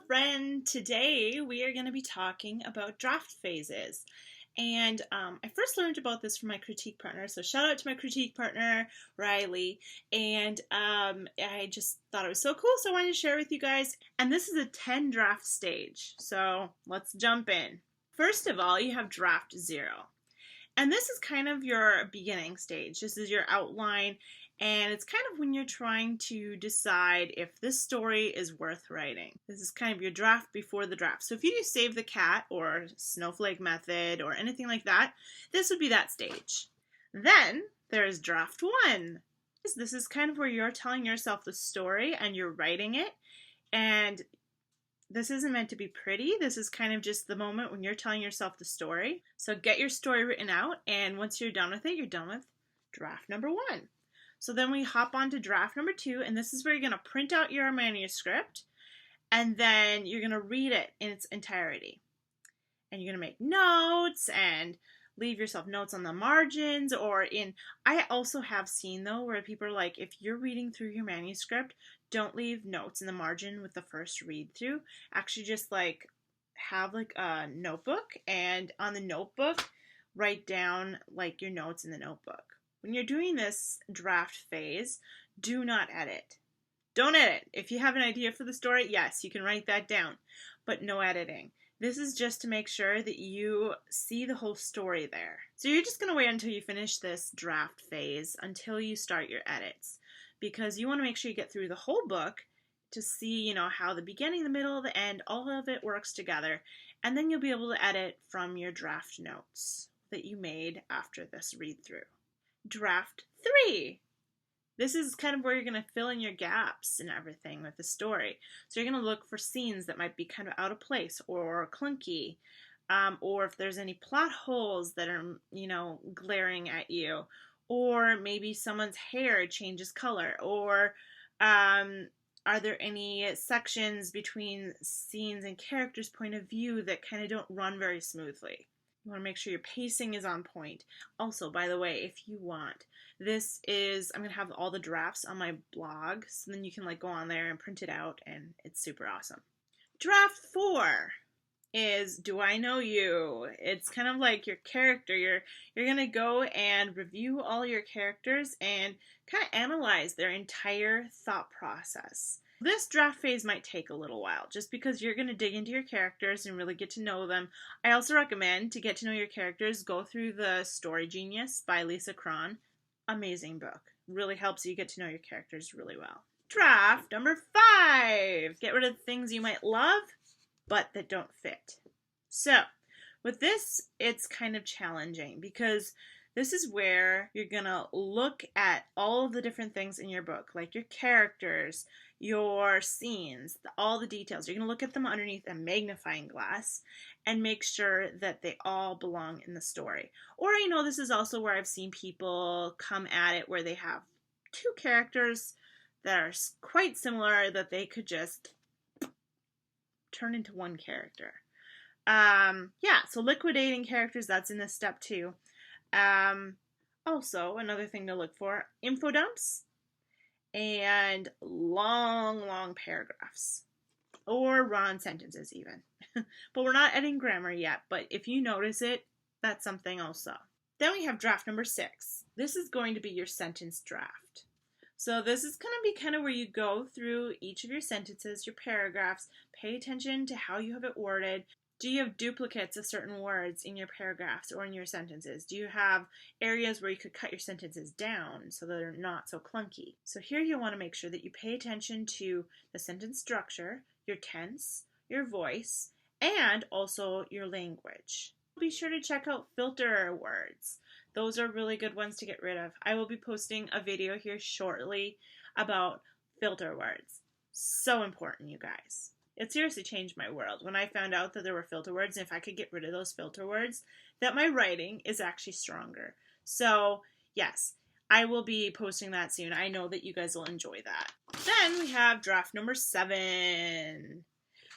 friend. Today we are going to be talking about draft phases. And I first learned about this from my critique partner, so shout out to my critique partner, Riley. And I just thought it was so cool, so I wanted to share it with you guys. And this is a 10 draft stage, so let's jump in. First of all, you have draft 0. And this is kind of your beginning stage. This is your outline, and it's kind of when you're trying to decide if this story is worth writing. This is kind of your draft before the draft. So if you do Save the Cat or Snowflake Method or anything like that, this would be that stage. Then there's draft 1. This is kind of where you're telling yourself the story and you're writing it, and this isn't meant to be pretty. This is kind of just the moment when you're telling yourself the story. So get your story written out, and once you're done with it, you're done with draft number 1. So then we hop on to draft number 2, and this is where you're going to print out your manuscript, and then you're going to read it in its entirety. And you're going to make notes and leave yourself notes on the margins I also have seen though where people are like, if you're reading through your manuscript, don't leave notes in the margin with the first read through. Actually just have a notebook, and on the notebook write down your notes in the notebook. When you're doing this draft phase, do not edit. Don't edit. If you have an idea for the story, yes, you can write that down, but no editing. This is just to make sure that you see the whole story there. So you're just going to wait until you finish this draft phase until you start your edits, because you want to make sure you get through the whole book to see, how the beginning, the middle, the end, all of it works together, and then you'll be able to edit from your draft notes that you made after this read through. Draft 3. This is kind of where you're going to fill in your gaps and everything with the story. So you're going to look for scenes that might be kind of out of place or clunky, or if there's any plot holes that are, glaring at you, or maybe someone's hair changes color, or are there any sections between scenes and characters' point of view that kind of don't run very smoothly. You want to make sure your pacing is on point. Also, by the way, if you want, I'm going to have all the drafts on my blog, so then you can go on there and print it out, and it's super awesome. Draft 4 is Do I Know You? It's kind of like your character. You're going to go and review all your characters and kind of analyze their entire thought process. This draft phase might take a little while, just because you're going to dig into your characters and really get to know them. I also recommend, to get to know your characters, go through the Story Genius by Lisa Cron. Amazing book. Really helps you get to know your characters really well. Draft number 5. Get rid of things you might love, but that don't fit. So, with this, it's kind of challenging, because this is where you're going to look at all of the different things in your book, like your characters, your scenes, all the details. You're going to look at them underneath a magnifying glass and make sure that they all belong in the story. Or, this is also where I've seen people come at it where they have 2 characters that are quite similar that they could just turn into one character. So liquidating characters, that's in this step 2. Also, another thing to look for, info dumps and long paragraphs, or run-on sentences even. But we're not editing grammar yet, but if you notice it, that's something also. Then we have draft number 6. This is going to be your sentence draft. So this is going to be kind of where you go through each of your sentences, your paragraphs, pay attention to how you have it worded. Do you have duplicates of certain words in your paragraphs or in your sentences? Do you have areas where you could cut your sentences down so that they're not so clunky? So here you want to make sure that you pay attention to the sentence structure, your tense, your voice, and also your language. Be sure to check out filter words. Those are really good ones to get rid of. I will be posting a video here shortly about filter words. So important, you guys. It seriously changed my world when I found out that there were filter words, and if I could get rid of those filter words, that my writing is actually stronger. So, yes, I will be posting that soon. I know that you guys will enjoy that. Then we have draft number 7.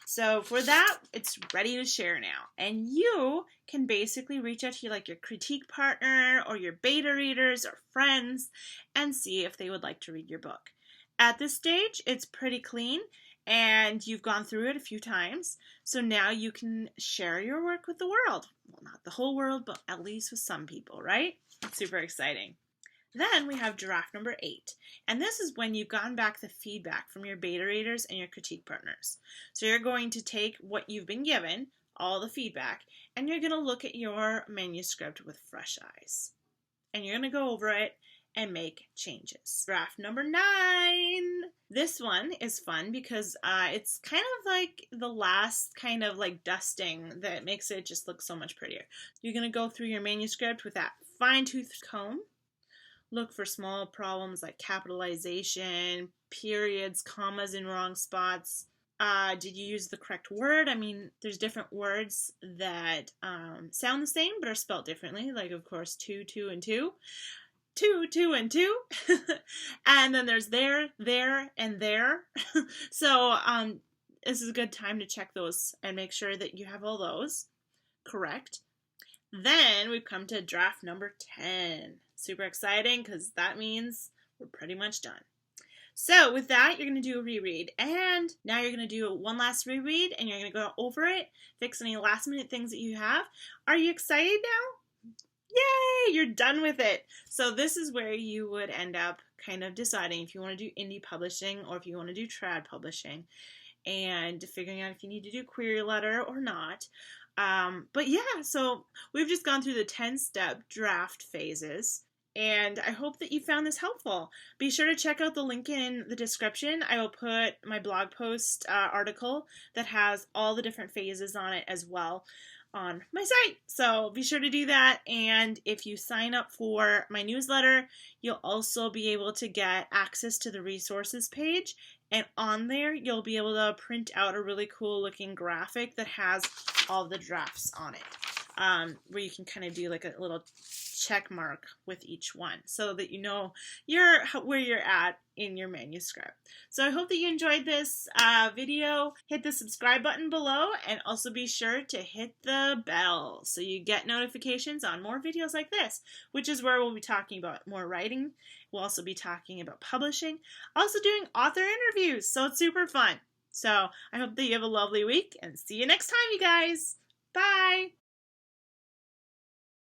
So for that, it's ready to share now. And you can basically reach out to your critique partner or your beta readers or friends and see if they would like to read your book. At this stage, it's pretty clean. and you've gone through it a few times. So now you can share your work with the world. Well, not the whole world, but at least with some people, right? It's super exciting. Then we have draft number 8. And this is when you've gotten back the feedback from your beta readers and your critique partners. So you're going to take what you've been given, all the feedback, and you're going to look at your manuscript with fresh eyes. And you're going to go over it and make changes. Draft number 9. This one is fun because it's kind of like the last kind of like dusting that makes it just look so much prettier. You're going to go through your manuscript with that fine-tooth comb. Look for small problems like capitalization, periods, commas in wrong spots. Did you use the correct word? I mean, there's different words that sound the same but are spelled differently. Like, of course, two, and two. Two, and two. And then there's there, and there. So this is a good time to check those and make sure that you have all those correct. Then we've come to draft number 10. Super exciting because that means we're pretty much done. So with that, you're going to do a reread. And now you're going to do one last reread and you're going to go over it, fix any last minute things that you have. Are you excited now? Yay! You're done with it. So this is where you would end up kind of deciding if you want to do indie publishing or if you want to do trad publishing and figuring out if you need to do query letter or not. But yeah, so we've just gone through the 10-step draft phases. And I hope that you found this helpful. Be sure to check out the link in the description. I will put my blog post article that has all the different phases on it as well on my site. So be sure to do that. And if you sign up for my newsletter, you'll also be able to get access to the resources page. And on there, you'll be able to print out a really cool looking graphic that has all the drafts on it, where you can kind of do like a little check mark with each one so that you know where you're at in your manuscript. So I hope that you enjoyed this video. Hit the subscribe button below and also be sure to hit the bell so you get notifications on more videos like this, which is where we'll be talking about more writing. We'll also be talking about publishing, also doing author interviews, so it's super fun. So I hope that you have a lovely week and see you next time, you guys. Bye!